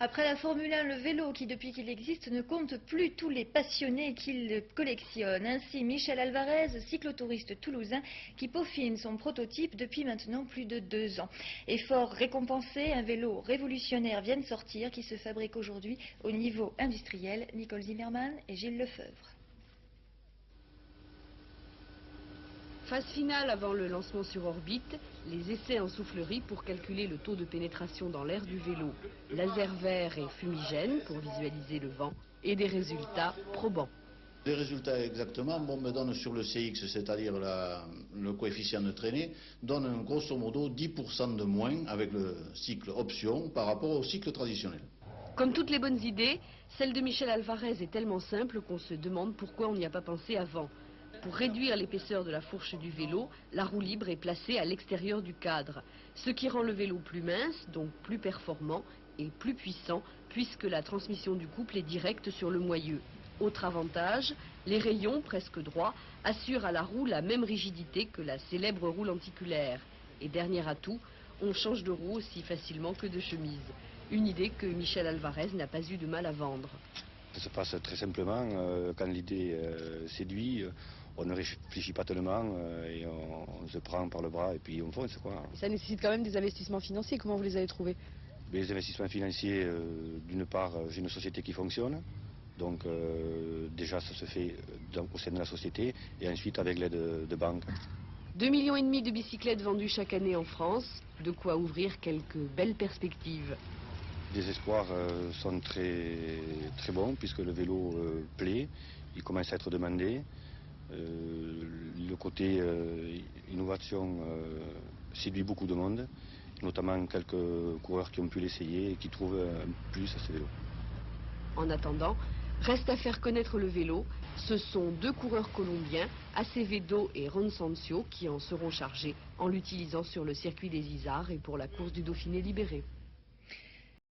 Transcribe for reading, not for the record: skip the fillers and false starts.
Après la Formule 1, le vélo qui, depuis qu'il existe, ne compte plus tous les passionnés qui le collectionnent. Ainsi, Michel Alvarez, cyclotouriste toulousain, qui peaufine son prototype depuis maintenant plus de 2 ans. Effort récompensé, un vélo révolutionnaire vient de sortir qui se fabrique aujourd'hui au niveau industriel. Nicole Zimmermann et Gilles Lefebvre. Phase finale avant le lancement sur orbite, les essais en soufflerie pour calculer le taux de pénétration dans l'air du vélo, laser vert et fumigène pour visualiser le vent et des résultats probants. Les résultats exactement me donnent sur le CX, c'est-à-dire le coefficient de traînée, donnent grosso modo 10% de moins avec le cycle option par rapport au cycle traditionnel. Comme toutes les bonnes idées, celle de Michel Alvarez est tellement simple qu'on se demande pourquoi on n'y a pas pensé avant. Pour réduire l'épaisseur de la fourche du vélo, la roue libre est placée à l'extérieur du cadre, ce qui rend le vélo plus mince, donc plus performant et plus puissant, puisque la transmission du couple est directe sur le moyeu. Autre avantage, les rayons, presque droits, assurent à la roue la même rigidité que la célèbre roue lenticulaire. Et dernier atout, on change de roue aussi facilement que de chemise. Une idée que Michel Alvarez n'a pas eu de mal à vendre. Ça se passe très simplement, quand l'idée séduit, on ne réfléchit pas tellement et on se prend par le bras et puis on fonce, quoi. Ça nécessite quand même des investissements financiers, comment vous les avez trouvés? Les investissements financiers, d'une part, j'ai une société qui fonctionne, donc déjà ça se fait au sein de la société et ensuite avec l'aide de banques. 2,5 millions de bicyclettes vendues chaque année en France, de quoi ouvrir quelques belles perspectives. Les espoirs sont très bons puisque le vélo plaît, il commence à être demandé. Le côté innovation séduit beaucoup de monde, notamment quelques coureurs qui ont pu l'essayer et qui trouvent un plus à ce vélo. En attendant, reste à faire connaître le vélo. Ce sont 2 coureurs colombiens, Acevedo et Ron Sancio, qui en seront chargés en l'utilisant sur le circuit des Isards et pour la course du Dauphiné libéré.